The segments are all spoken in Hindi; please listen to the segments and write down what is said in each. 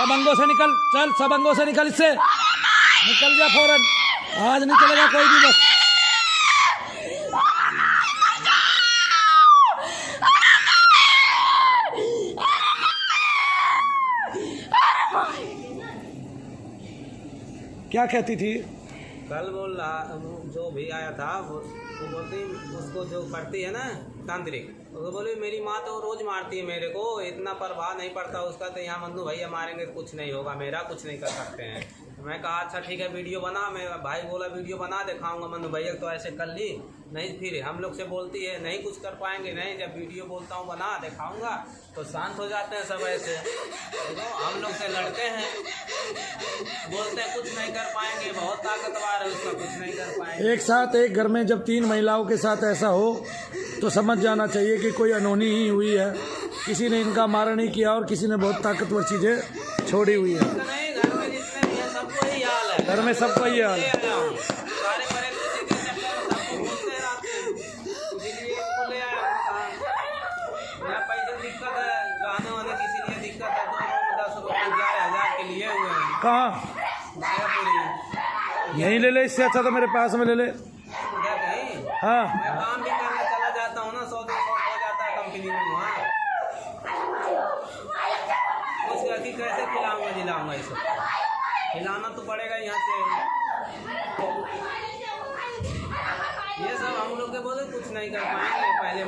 सब अंगों से निकल, चल सब अंगों से निकल, इससे निकल जा फौरन, आज नहीं चलेगा कोई भी बस। क्या कहती थी? कल बोल रहा जो भी आया था वो बोलती उसको जो पढ़ती है ना तांत्रिक, वो बोली मेरी माँ तो रोज मारती है मेरे को, इतना प्रभाव नहीं पड़ता उसका, तो यहाँ मन्नू भैया मारेंगे तो कुछ नहीं होगा, मेरा कुछ नहीं कर सकते हैं। मैं कहा अच्छा ठीक है वीडियो बना, मैं भाई बोला वीडियो बना दिखाऊंगा मन्नू भैया, तो ऐसे कर ली नहीं, फिर हम लोग से बोलती है नहीं कुछ कर पाएंगे, नहीं जब वीडियो बोलता हूँ बना दिखाऊंगा तो शांत हो जाते हैं सब, ऐसे तो हम लोग से लड़ते हैं, बोलते हैं कुछ नहीं कर पाएंगे, बहुत ताकतवर है उसका, कुछ नहीं कर पाएंगे। एक साथ एक घर में जब 3 महिलाओं के साथ ऐसा हो तो समझ जाना चाहिए कि कोई अनहोनी ही हुई है, किसी ने इनका मारा नहीं किया और किसी ने बहुत ताकतवर चीजें छोड़ी हुई है। नहीं, घर में जितने भी हैं सबको यही हाल है, घर में सबको ये हाल है। सारे बड़े बच्चे के चक्कर में सबको बोलते हैं रात को, इसीलिए इनको ले आया, मेरा पैसे दिक्कत है, गाने वाने की इसीलिए दिक्कत है, 2 रूम 10 रुपये 11,000 के लिए हुए हैं। कहाँ? मायापुरी। यहीं ले ले, इससे अच्छा तो मेरे पास में ले ले। उधर नहीं, हाँ मैं काम भी करने चला जाता हूँ ना, 100-200 हो जाता है कंपनी में वहाँ, उस गति कैसे खिलाऊंगा जिलाऊंगा, इसे खिलाना तो पड़ेगा यहाँ से। ये सब हम लोग के बोले कुछ नहीं कर पाएंगे, पहले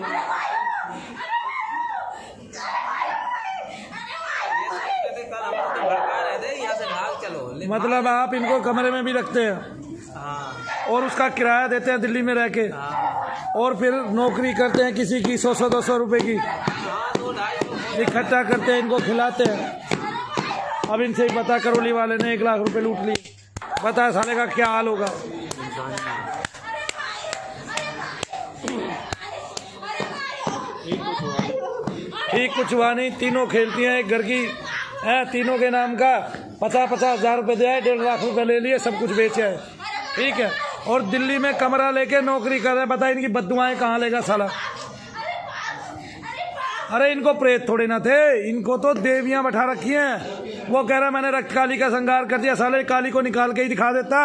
कल हम लोग भड़का रहे थे, यहाँ से भाग चलो, मतलब आप इनको कमरे में भी रखते हैं? हाँ, और उसका किराया देते हैं दिल्ली में रह के? हाँ, और फिर नौकरी करते हैं किसी की 100-200 रुपए की, हाँ, 200-250 इकट्ठा करते हैं, इनको खिलाते हैं। अब इनसे ही पता, करौली वाले ने 1 लाख रुपए लूट लिए, बता साले का क्या हाल होगा। ठीक कुछ हुआ नहीं, तीनों खेलती हैं एक घर की है, तीनों के नाम का 50-50 हज़ार रुपये दिया है, 1.5 लाख रुपए ले लिए, सब कुछ बेचे है, ठीक है। और दिल्ली में कमरा लेके नौकरी कर रहे हैं, बताए इनकी बद्दुआएं कहाँ लेगा साला। अरे इनको प्रेत थोड़े ना थे, इनको तो देवियां बैठा रखी हैं। वो कह रहा मैंने रक्त काली का श्रृंगार कर दिया, साले काली को निकाल के ही दिखा देता।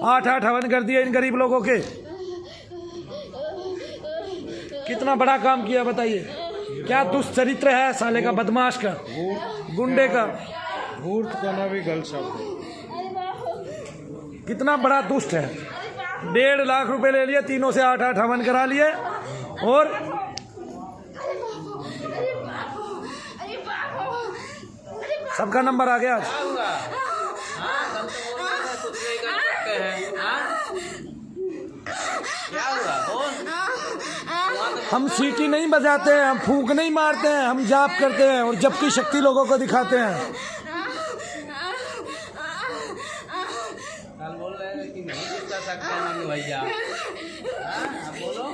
8-8 हवन कर दिया इन गरीब लोगों के, कितना बड़ा काम किया बताइए। क्या दुष्चरित्र है साले का, बदमाश का, गुंडे का, मूर्ख कहना भी गलत शब्द है। कितना बड़ा दुष्ट है। 1.5 लाख रुपए ले लिए, तीनों से 8-8 हवन करा लिए, और सबका नंबर आ गया आज। हम सीटी नहीं बजाते हैं, हम फूंक नहीं मारते हैं, हम जाप करते हैं और जप की शक्ति लोगों को दिखाते हैं। कल बोल रहे हैं कि नहीं जिता सकते मन्नू भैया, बोलो।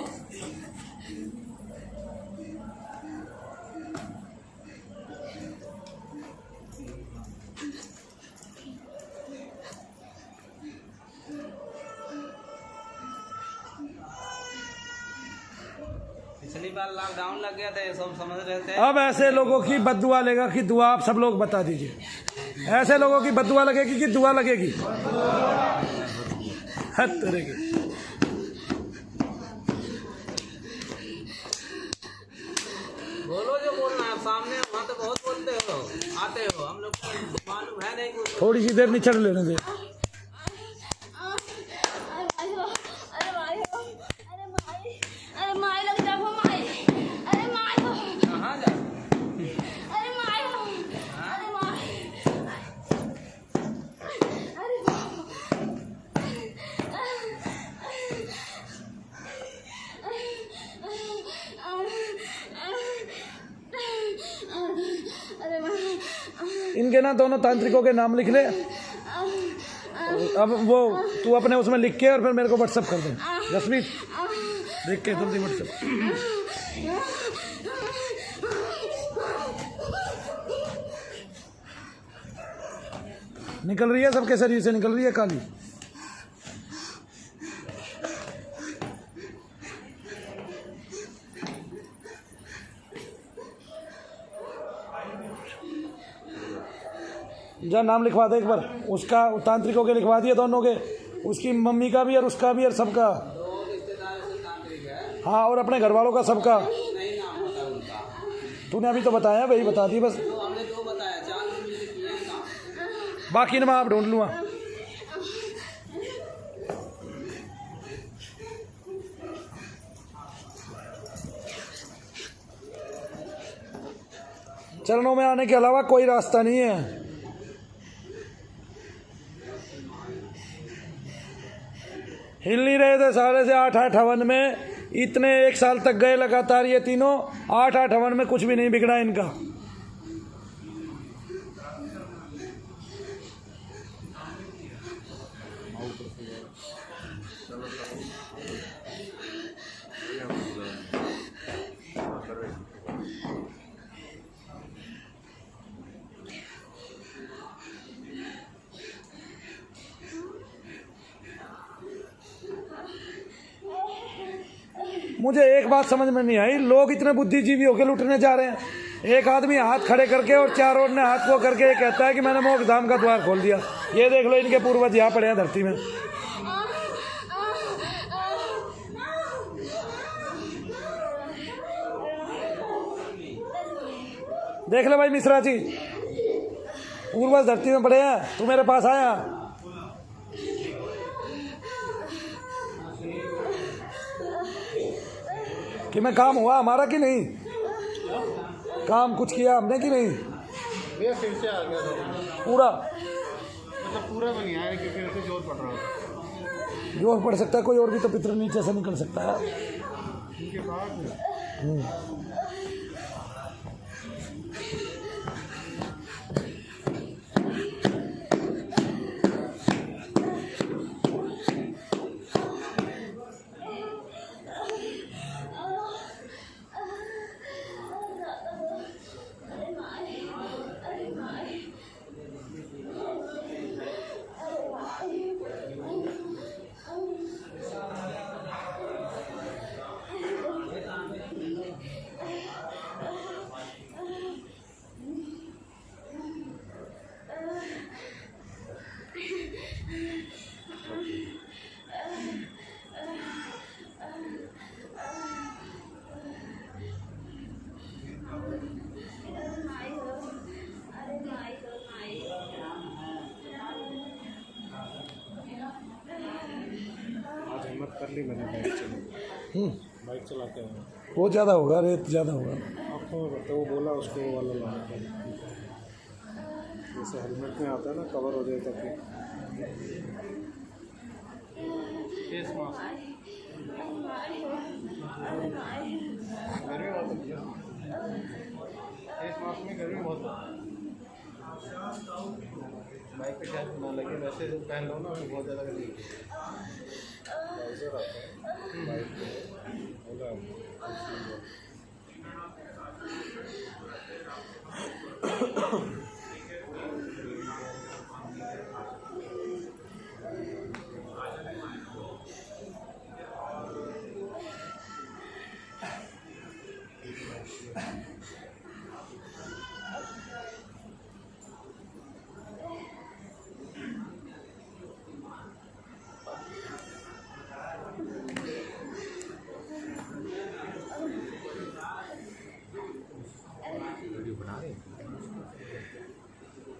पिछली बार लॉकडाउन लग गया था, सब समझ रहे थे। अब ऐसे लोगों की बद्दुआ लेगा कि दुआ, आप सब लोग बता दीजिए, ऐसे लोगों की बद्दुआ लगेगी कि दुआ लगेगी? हद तरह की। बोलो जो बोलना है, सामने वहाँ तो बहुत बोलते हो, आते हो, हम लोग को मालूम है नहीं कुछ। थोड़ी सी देर निचड़ लेने दे। कहाँ जा? इनके ना दोनों तांत्रिकों के नाम लिख ले। अब वो तू अपने उसमें लिख के और फिर मेरे को व्हाट्सअप कर दे, जसमीत देख के जल्दी व्हाट्सअप। निकल रही है, सबके शरीर से निकल रही है काली। जा नाम लिखवा दे एक बार उसका, तांत्रिकों के लिखवा दिए दोनों के, उसकी मम्मी का भी और उसका भी और सबका। दो रिश्तेदार से तांत्रिक है। हाँ और अपने घर वालों का सबका। नहीं नाम पता उनका। तूने अभी तो बताया, वही बता दी बस, तो हमने दो बताया, 4 दिन में किए हैं काम। बाकी मैं आप ढूंढ लूँगा। चरणों में आने के अलावा कोई रास्ता नहीं है। हिल नहीं रहे थे साढ़े से 8-8 हवन में, इतने 1 साल तक गए लगातार ये तीनों, 8-8 हवन में कुछ भी नहीं बिगड़ा इनका। मुझे एक बात समझ में नहीं आई, लोग इतने बुद्धिजीवी होकर लुटने जा रहे हैं। एक आदमी हाथ खड़े करके और चारों ने हाथ को करके ये कहता है कि मैंने मोक्ष धाम का द्वार खोल दिया। ये देख लो इनके पूर्वज यहाँ पड़े हैं धरती में। देख ले भाई मिश्रा जी, पूर्वज धरती में पड़े हैं, तू मेरे पास आया। कि मैं काम हुआ हमारा कि नहीं, काम कुछ किया हमने कि नहीं, ये फिर से आ गया था। पूरा मतलब पूरा भी नहीं आया क्योंकि उसे जोर पड़ रहा था। जोर पड़ सकता है, कोई और भी तो पितर नीचे से निकल सकता है। उनके बाद कर ली मैंने बाइक चलाते हैं। बहुत ज़्यादा होगा, रेत ज़्यादा होगा। आपको तो वो बोला उसको वाला लाना था, जैसे हेलमेट में आता है ना, कवर हो जाए तो फिर फेस मास्क। गर्मी बहुत है, फेस मास्क में गर्मी बहुत है। बाइक पे शायद ना लगे, वैसे जो पहन लो ना बहुत ज़्यादा गर्मी बाइक पे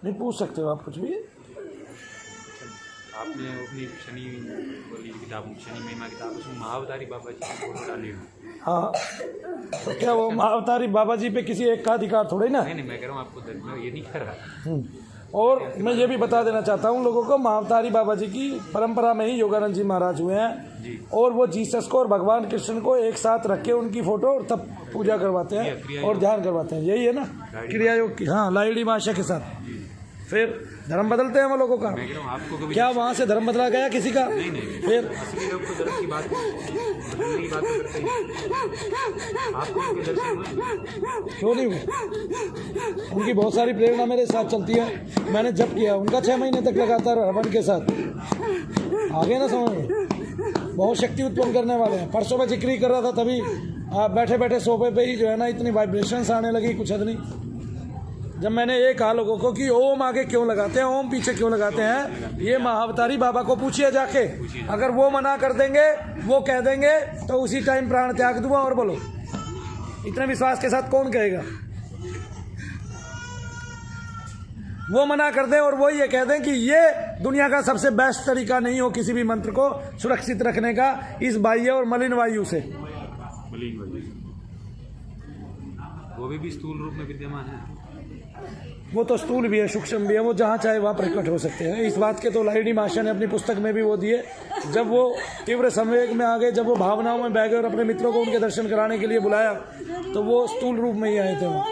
नहीं पूछ सकते हो आप कुछ भी। आपने अपनी शनि वाली किताब, शनि महिमा किताब, उसमें महाअवतारी बाबा जी की फोटो डाली हुई। हाँ तो क्या वो महाअवतारी बाबा जी पे किसी एक का अधिकार थोड़ी ना। नहीं मैं कह रहा हूँ आपको मैं ये नहीं कर रहा। और मैं ये भी बता देना चाहता हूँ लोगों को, महाअवतारी बाबा जी की परंपरा में ही योगानंद जी महाराज हुए हैं जी। और वो जीसस को और भगवान कृष्ण को एक साथ रख के उनकी फोटो और तब पूजा करवाते हैं और ध्यान करवाते हैं। यही है ना क्रिया योग की। हाँ लाइडी माशा के साथ। फिर धर्म बदलते हैं वो लोगों का। मैं कह रहा हूँ आपको कभी क्या वहाँ से धर्म बदला गया किसी का? नहीं फिर असली लोग तो धर्म की बात बदलने की बात करते हैं। आपको उनके दर्शन हुए? क्यों नहीं हुए? उनकी बहुत सारी प्रेरणा मेरे साथ चलती है। मैंने जब किया उनका 6 महीने तक लगातार हवन के साथ। आगे ना समझ में, बहुत शक्ति उत्पन्न करने वाले हैं। परसों मैं जिक्र कर रहा था, तभी आप बैठे बैठे सोफे पे ही जो है ना इतनी वाइब्रेशंस आने लगी, कुछ हद नहीं। जब मैंने ये कहा लोगों को कि ओम आगे क्यों लगाते हैं, ओम पीछे क्यों लगाते हैं, ये महाअवतारी बाबा को पूछिए जाके। अगर वो मना कर देंगे, वो कह देंगे तो उसी टाइम प्राण त्याग दूंगा। और बोलो, इतने विश्वास के साथ कौन कहेगा? वो मना कर दें और वो ये कह दें कि ये दुनिया का सबसे बेस्ट तरीका नहीं हो किसी भी मंत्र को सुरक्षित रखने का इस बाह्य और मलिन वायु से। मलिन वायु वो भी स्थूल रूप में विद्यमान है। वो तो स्थूल भी है, सूक्ष्म भी है, वो जहाँ चाहे वहाँ प्रकट हो सकते हैं। इस बात के तो लाहिड़ी मास्टर ने अपनी पुस्तक में भी वो दिए। जब वो तीव्र संवेग में आ गए, जब वो भावनाओं में बह गए और अपने मित्रों को उनके दर्शन कराने के लिए बुलाया, तो वो स्थूल रूप में ही आए थे। वो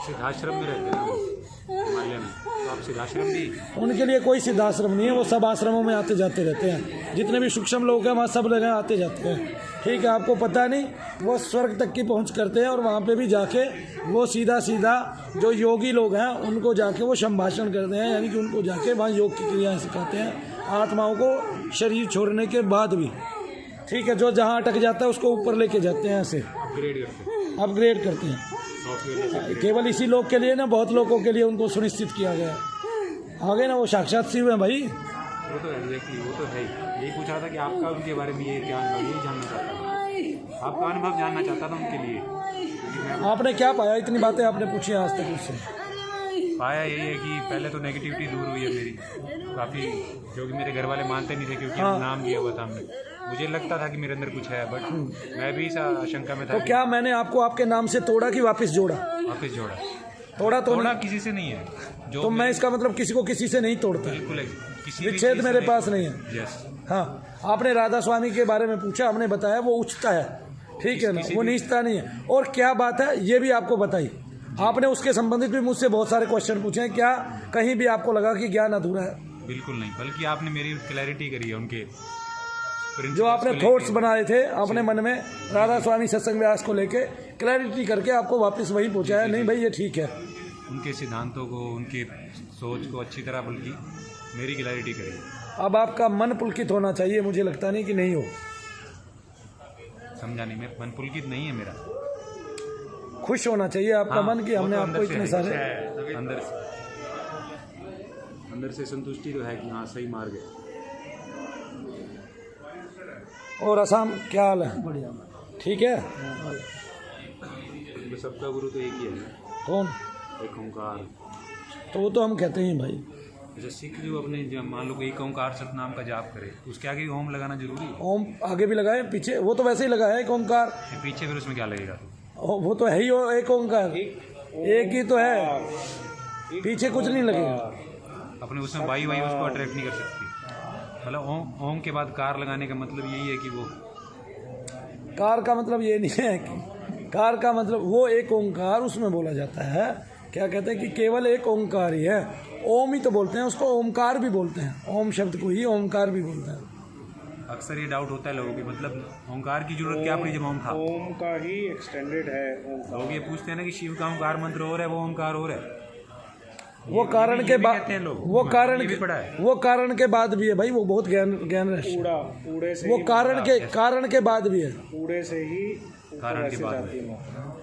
सिद्धाश्रम में रहते हैं हिमालय में, तो आप सिद्धाश्रम भी? उनके लिए कोई सिद्धाश्रम नहीं है, वो सब आश्रमों में आते जाते रहते हैं। जितने भी सूक्ष्म लोग हैं वहाँ सब लोग आते जाते हैं। ठीक है, आपको पता नहीं, वो स्वर्ग तक की पहुँच करते हैं और वहाँ पे भी जाके वो सीधा जो योगी लोग हैं उनको जाके वो संभाषण करते हैं, यानी कि उनको जाके वहाँ योग की क्रियाएँ सिखाते हैं आत्माओं को शरीर छोड़ने के बाद भी। ठीक है, जो जहाँ अटक जाता है उसको ऊपर लेके जाते हैं, ऐसे अपग्रेड करते हैं। केवल इसी लोग के लिए ना, बहुत लोगों के लिए उनको सुनिश्चित किया गया है। आगे ना वो साक्षात शिव है भाई। वो तो एग्जैक्टली, वो तो है। यही पूछा था कि आपका उनके बारे में ये क्या अनुभव, यही जानना चाहता था, आपका अनुभव जानना चाहता था उनके लिए। आपने क्या पाया? इतनी बातें आपने पूछी आज तक उससे? पाया यही है कि पहले तो नेगेटिविटी दूर हुई है मेरी काफ़ी, जो कि मेरे घर वाले मानते नहीं थे क्योंकि नाम दिया हुआ था हमने। मुझे लगता था कि मेरे अंदर कुछ है, बट मैं भी इस आशंका में था। तो क्या मैंने आपको आपके नाम से तोड़ा कि वापस जोड़ा? वापस जोड़ा। तोड़ा किसी से नहीं है जो तो मैं इसका मतलब किसी को किसी से नहीं तोड़ता। बिल्कुल किसी विच्छेद मेरे पास नहीं है। यस। हाँ, आपने राधा स्वामी के बारे में पूछा, हमने बताया वो उच्चता है, ठीक है ना, वो नीचता नहीं है। और क्या बात है ये भी आपको बताई। आपने उसके संबंधित भी मुझसे बहुत सारे क्वेश्चन पूछे हैं, क्या कहीं भी आपको लगा कि ज्ञान अधूरा है? बिल्कुल नहीं, बल्कि आपने मेरी क्लैरिटी करी है उनके जो आपने थॉट्स बनाए थे अपने मन में राधा स्वामी सत्संग व्यास को लेके, क्लैरिटी करके आपको वापस वही पहुंचाया। नहीं भाई ये ठीक है, उनके सिद्धांतों को, उनके सोच को अच्छी तरह बल्कि मेरी क्लैरिटी करी। अब आपका मन पुलकित होना चाहिए, मुझे लगता नहीं कि नहीं हो। समझा नहीं, मेरा मन पुलकित नहीं है, मेरा खुश होना चाहिए आपका मन कि हमने आपको इतने सारे अंदर से संतुष्टि तो है कि हाँ सही मार्ग है। और असम क्या हाल है? बढ़िया, ठीक है। सबका गुरु तो एक ही है। कौन? एक ओंकार। तो वो तो हम कहते हैं भाई। जैसे सिख जो अपने मान लो एक ओंकार सतनाम का जाप करे, उसके आगे ओम लगाना जरूरी है? ओम आगे भी लगाए, पीछे वो तो वैसे ही लगाया एक ओंकार। पीछे फिर उसमें क्या लगेगा? वो तो है ही एक ओंकार, एक ही तो है, पीछे कुछ नहीं लगेगा। अपने उसमें वायु उसको अट्रैक्ट नहीं कर सकती। मतलब ओम के बाद कार लगाने का मतलब यही है कि वो कार का मतलब ये नहीं है कि कार का मतलब वो एक ओंकार उसमें बोला जाता है। क्या कहते हैं कि केवल एक ओंकार ही है। ओम ही तो बोलते हैं उसको, ओमकार भी बोलते हैं, ओम शब्द को ही ओमकार भी बोलते हैं। अक्सर ये डाउट होता है लोगों की, मतलब ओंकार की जरूरत क्या पड़ी जब ओम था? ओम का ही एक्सटेंडेड है ओम। लोग ये पूछते हैं ना कि शिव का ओंकार मंत्र हो रहा है, वो ओंकार हो रहा है। वो कारण के बाद, वो कारण के बाद भी है भाई, वो बहुत ज्ञान ऊड़े से वो कारण के बाद भी है, ऊड़े से ही कारण के बाद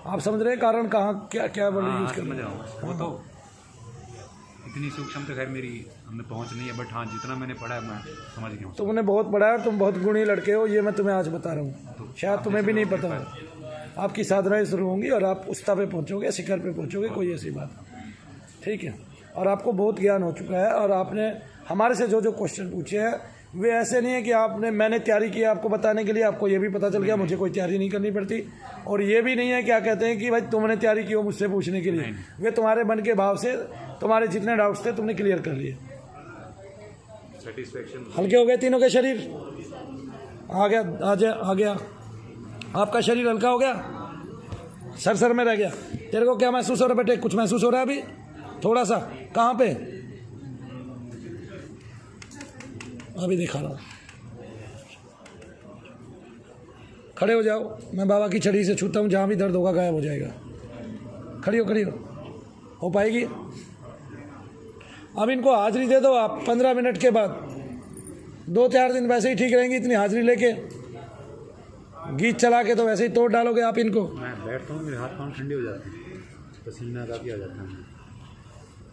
आप समझ रहे हैं कारण कहाँ क्या वर्ड यूज कर रहे हैं? वो तो इतनी सूक्ष्म तो खैर मेरी हमने पहुंच नहीं है, बट हाँ जितना मैंने पढ़ा है मैं समझ गया हूँ। तुमने बहुत पढ़ा है, तुम बहुत गुणी लड़के हो, ये मैं तुम्हें आज बता रहा हूँ। शायद तुम्हें भी नहीं पता हो। आपकी साधनाएं शुरू होंगी और आप उस्ता पे पहुँचोगे, शिखर पे पहुँचोगे, कोई ऐसी बात, ठीक है। और आपको बहुत ज्ञान हो चुका है। और आपने हमारे से जो क्वेश्चन पूछे हैं वे ऐसे नहीं है कि मैंने तैयारी की आपको बताने के लिए, आपको ये भी पता चल गया मुझे कोई तैयारी नहीं करनी पड़ती। और ये भी नहीं है क्या कहते हैं कि भाई तुमने तैयारी की हो मुझसे पूछने के लिए, वे तुम्हारे मन के भाव से तुम्हारे जितने डाउट्स थे तुमने क्लियर कर लिए। हल्के हो गए तीनों के शरीर? आ गया आपका शरीर हल्का हो गया, सर में रह गया। तेरे को क्या महसूस हो रहा है बेटे? कुछ महसूस हो रहा है अभी थोड़ा सा? कहाँ पे? अभी दिखा रहा हूँ, खड़े हो जाओ। मैं बाबा की छड़ी से छूता हूँ, जहाँ भी दर्द होगा गायब हो जाएगा। खड़ी हो पाएगी? अब इनको हाजिरी दे दो आप 15 मिनट के बाद, 2-4 दिन वैसे ही ठीक रहेंगी। इतनी हाजिरी लेके गीत चला के तो वैसे ही तोड़ डालोगे आप इनको। मैं बैठता हूँ, मेरे हाथ पाँव ठंडे हो जाते हैं, पसीना काफ़ी आ जाता है।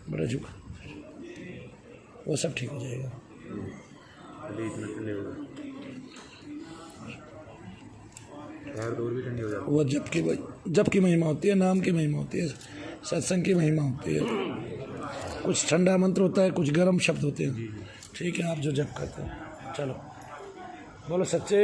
बड़ा झुका, वो सब ठीक हो जाएगा। अभी इतना ठंडे हो गए, पैर दूर भी ठंडी हो जाती वो जब की महिमा होती है, नाम की महिमा होती है, सत्संग की महिमा होती है। कुछ ठंडा मंत्र होता है, कुछ गर्म शब्द होते हैं। ठीक है, आप जो जप करते हैं, चलो बोलो सच्चे।